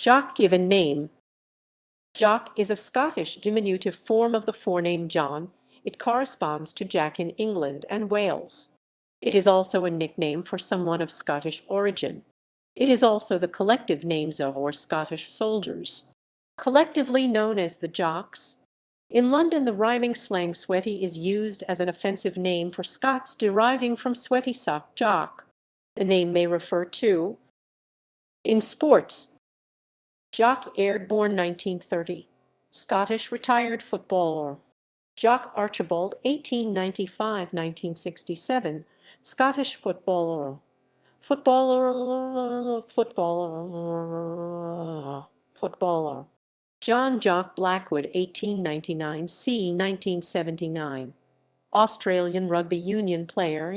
Jock given name. Jock is a Scottish diminutive form of the forename John. It corresponds to Jack in England and Wales. It is also a nickname for someone of Scottish origin. It is also the collective names of or Scottish soldiers, collectively known as the Jocks. In London, the rhyming slang sweaty is used as an offensive name for Scots deriving from sweaty sock jock. The name may refer to. In sports, Jock Airborne 1930, Scottish retired footballer. Jock Archibald 1895-1967, Scottish footballer. Footballer. John Jock Blackwood 1899 c. 1979. Australian rugby union player.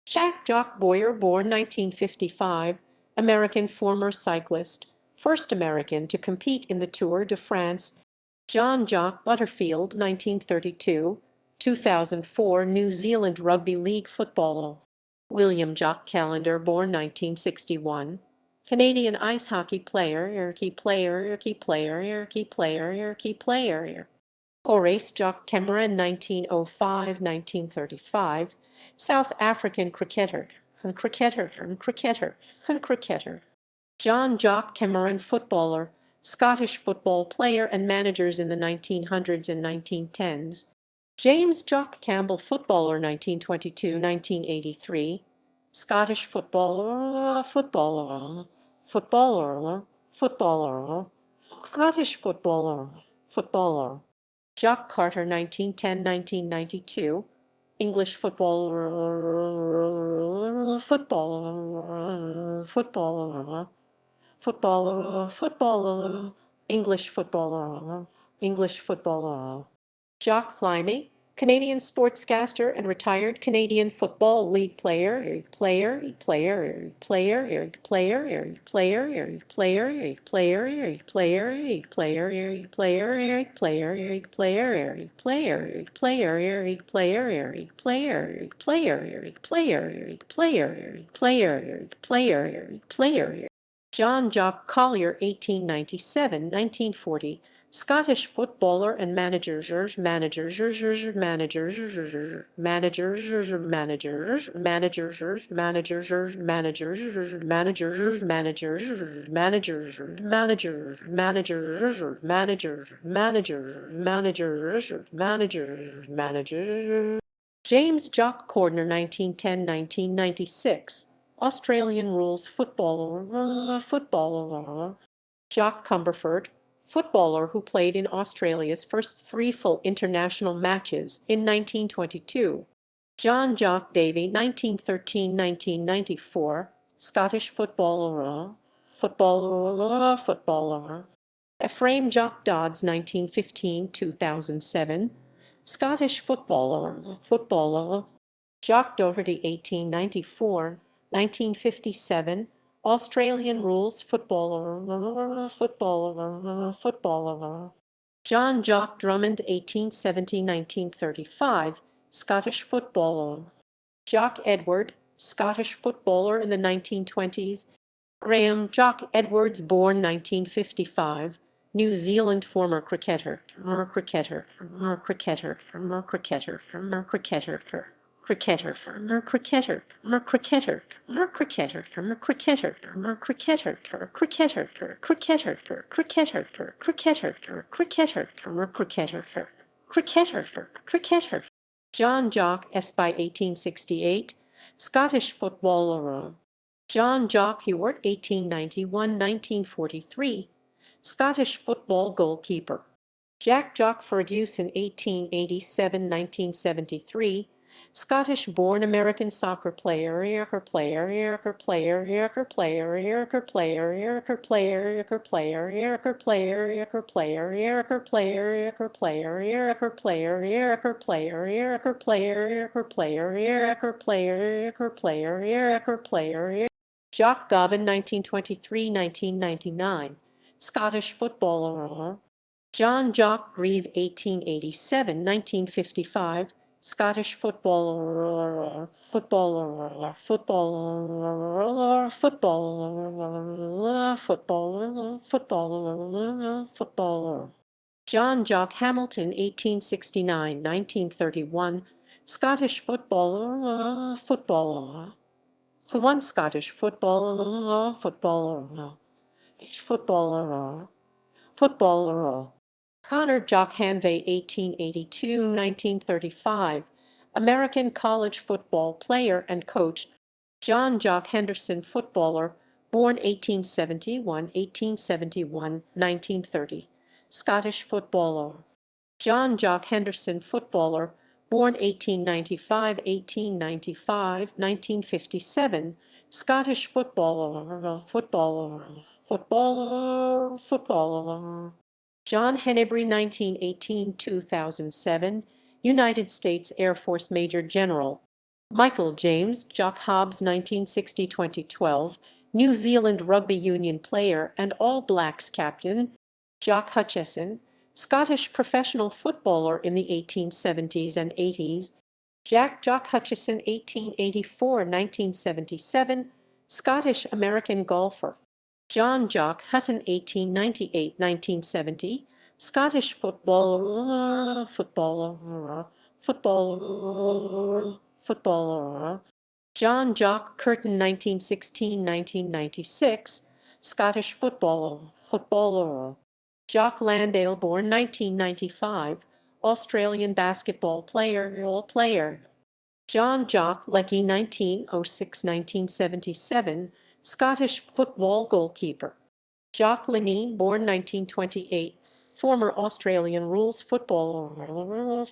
Jack Jock Boyer, born 1955, American former cyclist, first American to compete in the Tour de France. John Jock Butterfield, 1932, 2004, New Zealand Rugby League footballer. William Jock Callender, born 1961, Canadian ice hockey player. Horace Jock Cameron, 1905-1935, South African cricketer. John Jock Cameron, footballer, Scottish football player and managers in the 1900s and 1910s. James Jock Campbell, footballer, 1922-1983, Scottish footballer, Scottish footballer. Jock Carter, 1910-1992, English footballer, English footballer. Jock Climbing, Canadian sportscaster and retired Canadian Football League player. John Jock Collier, 1897-1940, Scottish footballer and manager. James Jock Cordner, 1910-1996, Australian rules footballer. Jock Cumberford, footballer who played in Australia's first 3 full international matches in 1922. John Jock Davy, 1913-1994, Scottish footballer. Ephraim Jock Dodds, 1915-2007, Scottish footballer. Jock Doherty, 1894-1957, Australian rules footballer. John Jock Drummond, 1870-1935, Scottish footballer. Jock Edward, Scottish footballer in the 1920s. Graham Jock Edwards, born 1955, New Zealand former cricketer. John Jock by 1868, Scottish footballer. John Jock Hewart, 1891-1943, Scottish football goalkeeper. Jack Jock Ferguson, 1887-1973, Scottish-born American soccer player. Jock Gavin, 1923–1999, Scottish footballer. John Jock Grieve, 1887–1955, Scottish footballer, footballer, footballer, footballer, footballer, footballer, footballer. John Jock Hamilton, 1869–1931, Scottish footballer, footballer. One Scottish footballer, footballer, footballer, footballer. Connor Jock Hanvey, 1882–1935, American college football player and coach. John Jock Henderson, footballer, born 1871, 1930, Scottish footballer. John Jock Henderson, footballer, born 1895, 1957, Scottish footballer, footballer. John Hennebrey, 1918–2007, United States Air Force Major General. Michael James Jock Hobbs, 1960–2012, New Zealand Rugby Union player and All Blacks captain. Jock Hutchison, Scottish professional footballer in the 1870s and 80s. Jock Hutchison, 1884–1977, Scottish-American golfer. John Jock Hutton, 1898–1970, Scottish footballer, footballer. John Jock Curtin, 1916–1996, Scottish footballer. Jock Landale, born 1995, Australian basketball player. John Jock Leckie, 1906–1977, Scottish football goalkeeper. Jock Linney, born 1928, former Australian rules footballer.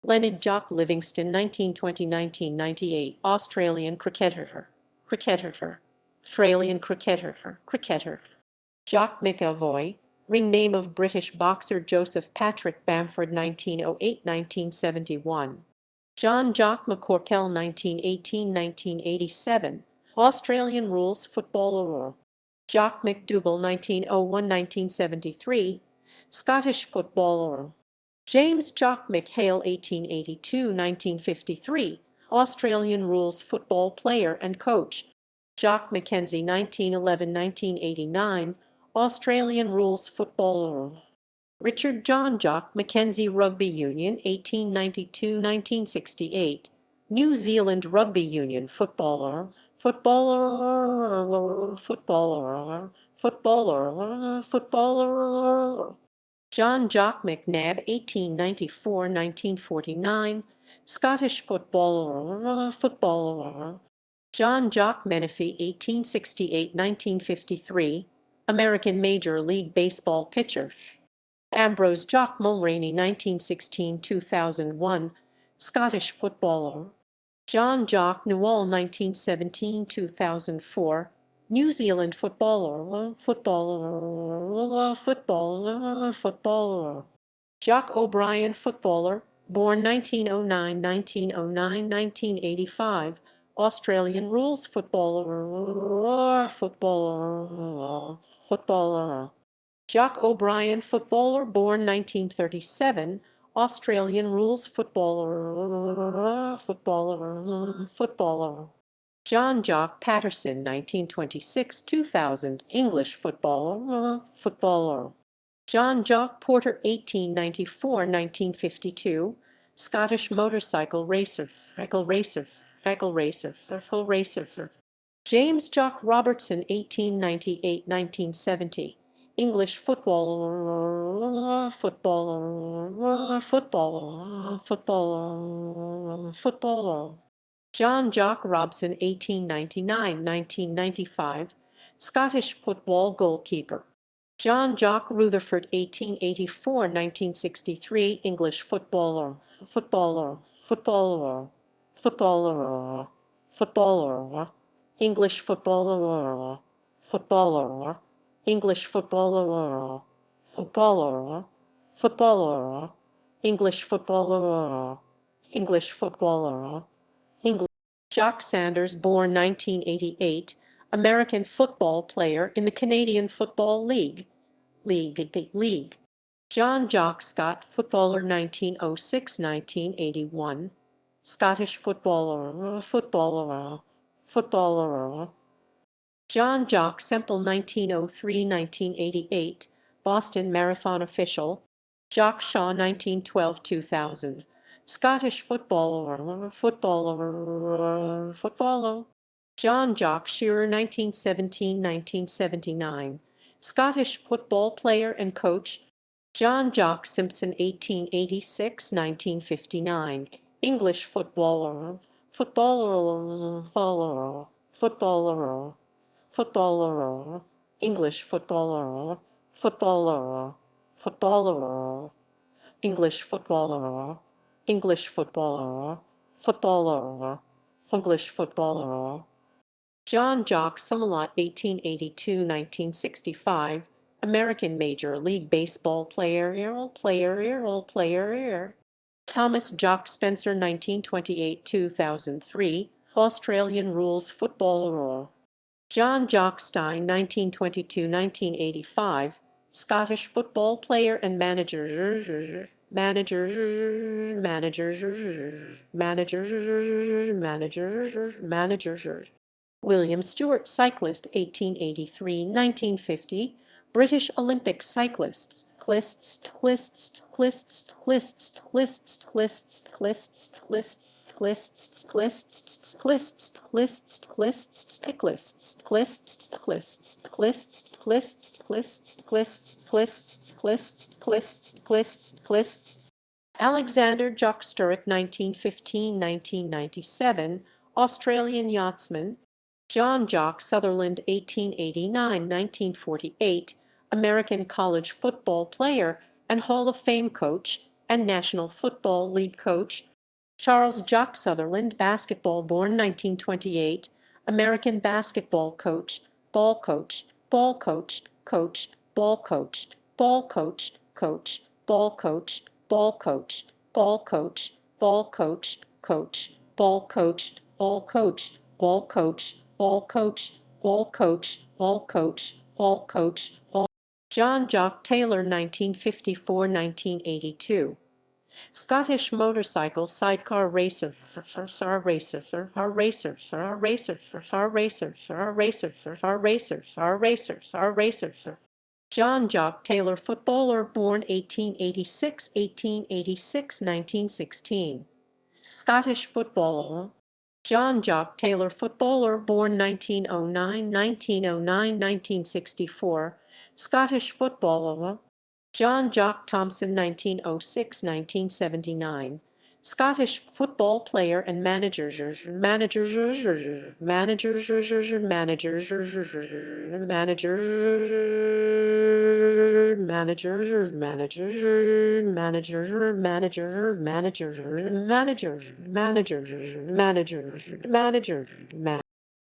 Leonard Jock Livingston, 1920–1998, Australian cricketer. Australian cricketer. Jock McAvoy, ring name of British boxer Joseph Patrick Bamford, 1908–1971. John Jock McCorkell, 1918–1987, Australian rules footballer. Jock McDougall, 1901–1973, Scottish footballer. James Jock McHale, 1882–1953, Australian rules football player and coach. Jock Mackenzie, 1911–1989, Australian rules footballer. Richard John Jock Mackenzie, Rugby Union, 1892–1968, New Zealand Rugby Union footballer. John Jock McNabb, 1894–1949, Scottish footballer. John Jock Menifee, 1868–1953, American Major League Baseball pitcher. Ambrose Jock Mulroney, 1916–2001, Scottish footballer. John Jock Newall, 1917–2004, New Zealand footballer. Jock O'Brien, footballer, born 1909, 1985, Australian rules footballer. Jock O'Brien, footballer, born 1937, Australian rules footballer. John Jock Patterson, 1926–2000, English footballer. John Jock Porter, 1894–1952, Scottish motorcycle racer. James Jock Robertson, 1898–1970, English footballer. John Jock Robson, 1899–1995, Scottish football goalkeeper. John Jock Rutherford, 1884–1963, English footballer. English footballer. English footballer. English footballer. English footballer. English Jock Sanders, born 1988, American football player in the Canadian Football League. John Jock Scott, footballer 1906–1981. Scottish footballer. John Jock Semple, 1903–1988, Boston Marathon official. Jock Shaw, 1912–2000, Scottish footballer. John Jock Shearer, 1917–1979, Scottish football player and coach. John Jock Simpson, 1886–1959, English footballer. Footballer, English footballer, English footballer, English footballer. John Jock Summerlot, 1882–1965, American Major League Baseball player. Thomas Jock Spencer, 1928–2003, Australian rules footballer. John Jock Stein, 1922–1985, Scottish football player and manager. William Stewart, cyclist, 1883–1950, British Olympic cyclists. Alexander Jock Sturrock, 1915–1997, Australian yachtsman. John Jock Sutherland, 1889–1948, American college football player and Hall of Fame coach and National Football League coach. Charles Jock Sutherland, basketball, born 1928, American basketball coach, ball coach, ball coached, coached, ball coached, ball coached, coach, ball coached, ball coached, ball coached, ball coached, coach, ball coached, all coached, ball coach, all coach, all coach, all coach, all coach, all. John Jock Taylor, 1954–1982. Scottish motorcycle sidecar racer. John Jock Taylor, footballer, born 1886, 1916. Scottish footballer. John Jock Taylor, footballer, born 1909, 1964, Scottish footballer. John Jock Thompson, 1906–1979, Scottish football player and manager.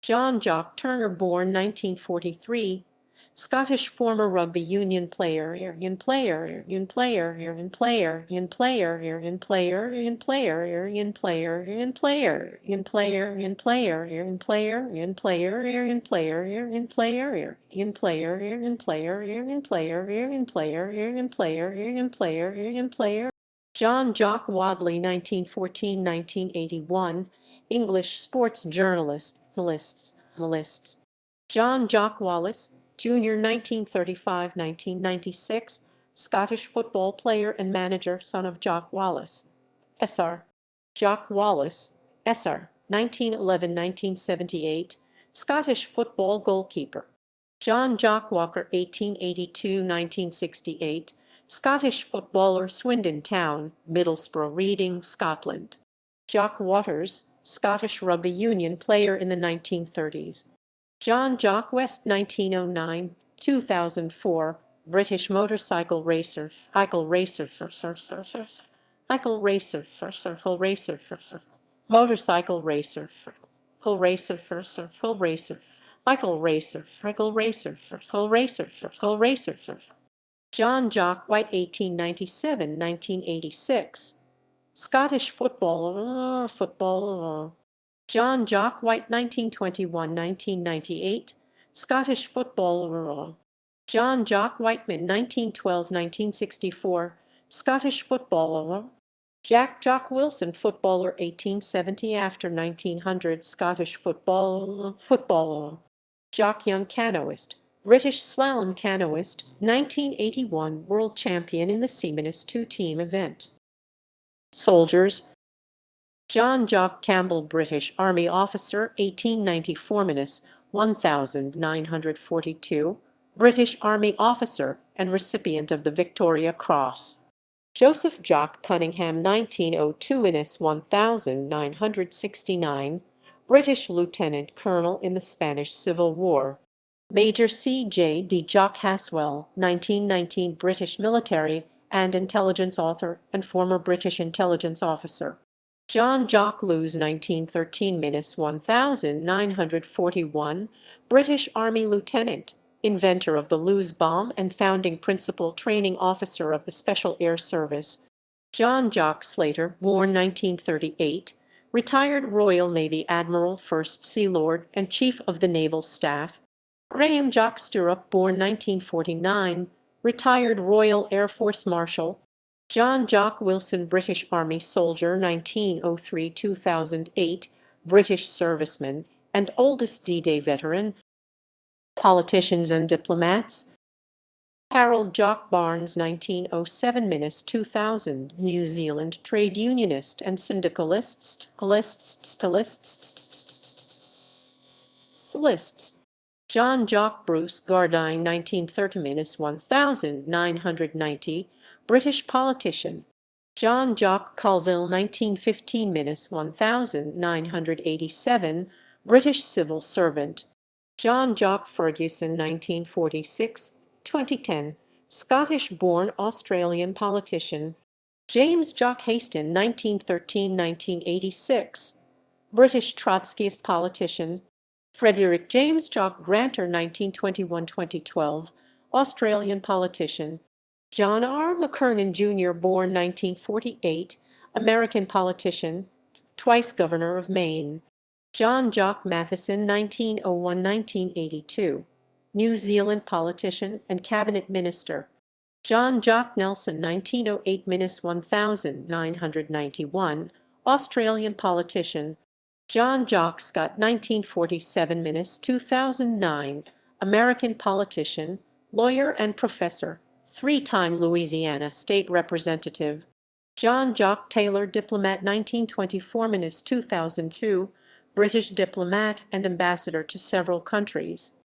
John Jock Turner, born 1943, Scottish former rugby union player. John Jock Wadley, 1914–1981, English sports journalist. John Jock Wallace, Jr., 1935–1996, Scottish football player and manager, son of Jock Wallace. Sr. Jock Wallace, Sr., 1911–1978, Scottish football goalkeeper. John Jock Walker, 1882–1968, Scottish footballer, Swindon Town, Middlesbrough Reading, Scotland. Jock Waters, Scottish rugby union player in the 1930s. John Jock West, 1909–2004, British motorcycle racer. Motorcycle racer. John Jock White, 1897–1986, Scottish footballer. John Jock White, 1921–1998, Scottish footballer. John Jock Whiteman, 1912–1964, Scottish footballer. Jock Wilson, footballer, 1870 after 1900, Scottish footballer. Jock Young, canoeist, British slalom canoeist, 1981, world champion in the Seamanist two-team event. Soldiers. John Jock Campbell, British Army officer, 1894–1942, British Army officer and recipient of the Victoria Cross. Joseph Jock Cunningham, 1902–1969, British lieutenant colonel in the Spanish Civil War. Major C.J.D. Jock Haswell, 1919, British military and intelligence author and former British intelligence officer. John Jock Lewes, 1913–1941, British Army lieutenant, inventor of the Lewes bomb and founding principal training officer of the Special Air Service. John Jock Slater, born 1938, retired Royal Navy Admiral, First Sea Lord, and Chief of the Naval Staff. Graham Jock Stirrup, born 1949, retired Royal Air Force Marshal. John Jock Wilson, British Army soldier, 1903–2008, British serviceman and oldest D-Day veteran. Politicians and diplomats. Harold Jock Barnes, 1907–2000, New Zealand trade unionist and syndicalist. John Jock Bruce Gardine, 1930–1990, British politician. John Jock Colville, 1915–1987, British civil servant. John Jock Ferguson, 1946–2010, Scottish-born Australian politician. James Jock Haston, 1913–1986, British Trotskyist politician. Frederick James Jock Granter, 1921–2012, Australian politician. John R. McKernan Jr., born 1948, American politician, twice governor of Maine. John Jock Matheson, 1901–1982, New Zealand politician and cabinet minister. John Jock Nelson, 1908–1991, Australian politician. John Jock Scott, 1947–2009, American politician, lawyer and professor, three-time Louisiana state representative. John Jock Taylor, diplomat, 1924–2002, British diplomat and ambassador to several countries.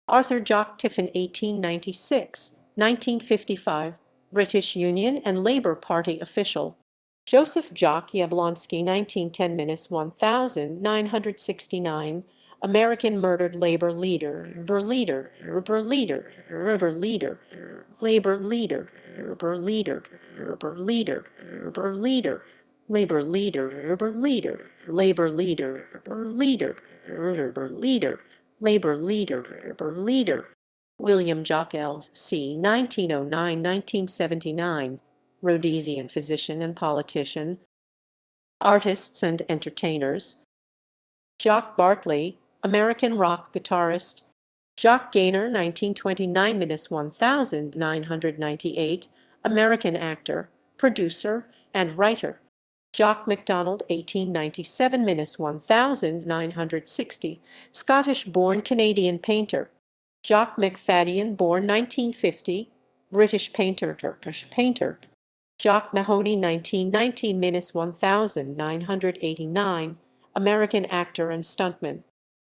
Arthur Jock Tiffin, 1896–1955, British Union and Labour Party official. Joseph Jock Yablonsky, 1910–1969, American murdered labor leader, labor leader, labor leader, labor leader, labor leader, labor leader, labor leader, labor leader, labor leader, labor leader, labor leader, labor leader, labor leader, labor leader, labor leader. William Jock L.C., 1909–1979, Rhodesian physician and politician. Artists and entertainers. Jock Bartley, American rock guitarist. Jock Gaynor, 1929–1998, American actor, producer, and writer. Jock MacDonald, 1897–1960, Scottish-born Canadian painter. Jock McFadden, born 1950, British painter. Jock Mahoney, 1919–1989, American actor and stuntman.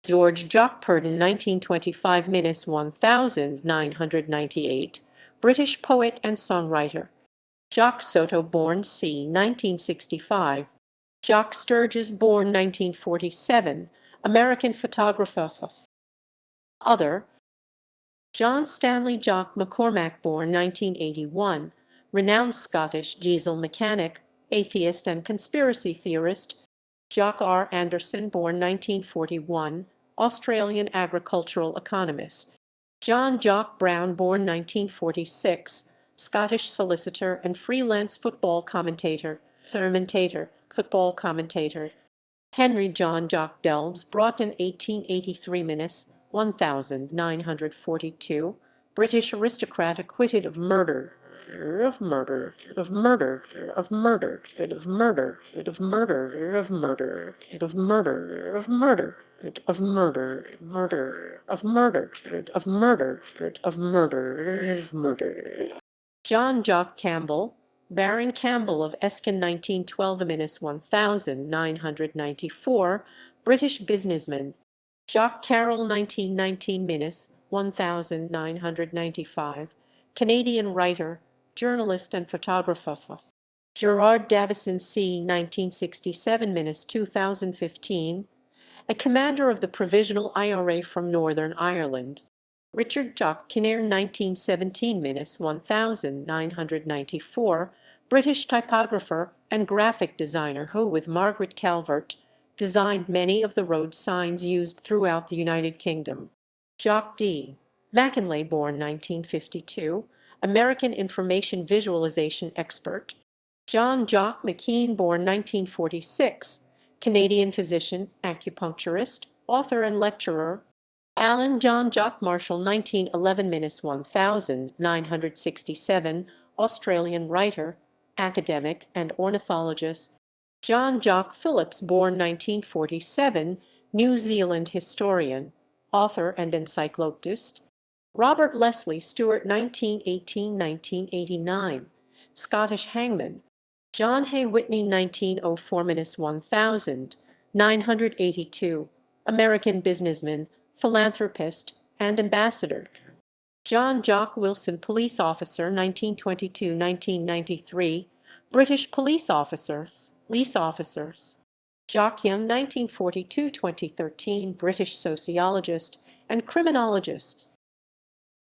George Jock Purdon, 1925–1998, British poet and songwriter. Jock Soto, born c. 1965. Jock Sturges, born 1947, American photographer. Other. John Stanley Jock McCormack, born 1981, renowned Scottish diesel mechanic, atheist and conspiracy theorist. Jock R. Anderson, born 1941, Australian agricultural economist. John Jock Brown, born 1946, Scottish solicitor and freelance football commentator, football commentator. Henry John Jock Delves, Broughton 1883–1942, British aristocrat acquitted of murder, of murder, of murder, of murder, of murder, of murder, of murder, of murder, of murder, of murder, murder, of murder, of murder, of murder, of murder. John Jock Campbell, Baron Campbell of Eskin 1912–1994, British businessman. Jock Carroll 1919–1995, Canadian writer, journalist and photographer. Gerard Davison c. 1967–2015, a commander of the Provisional IRA from Northern Ireland. Richard Jock Kinnairn 1917–1994, British typographer and graphic designer who, with Margaret Calvert, designed many of the road signs used throughout the United Kingdom. Jock D. Mackinlay, born 1952, American information visualization expert. John Jock McKean, born 1946, Canadian physician, acupuncturist, author and lecturer. Alan John Jock Marshall 1911–1967, Australian writer, academic and ornithologist. John Jock Phillips, born 1947, New Zealand historian, author and encyclopedist. Robert Leslie Stewart 1918–1989, Scottish hangman. John Hay Whitney 1904–1982, American businessman, philanthropist, and ambassador. John Jock Wilson, police officer 1922–1993, British police officers, police officers. Jock Young 1942–2013, British sociologist and criminologist.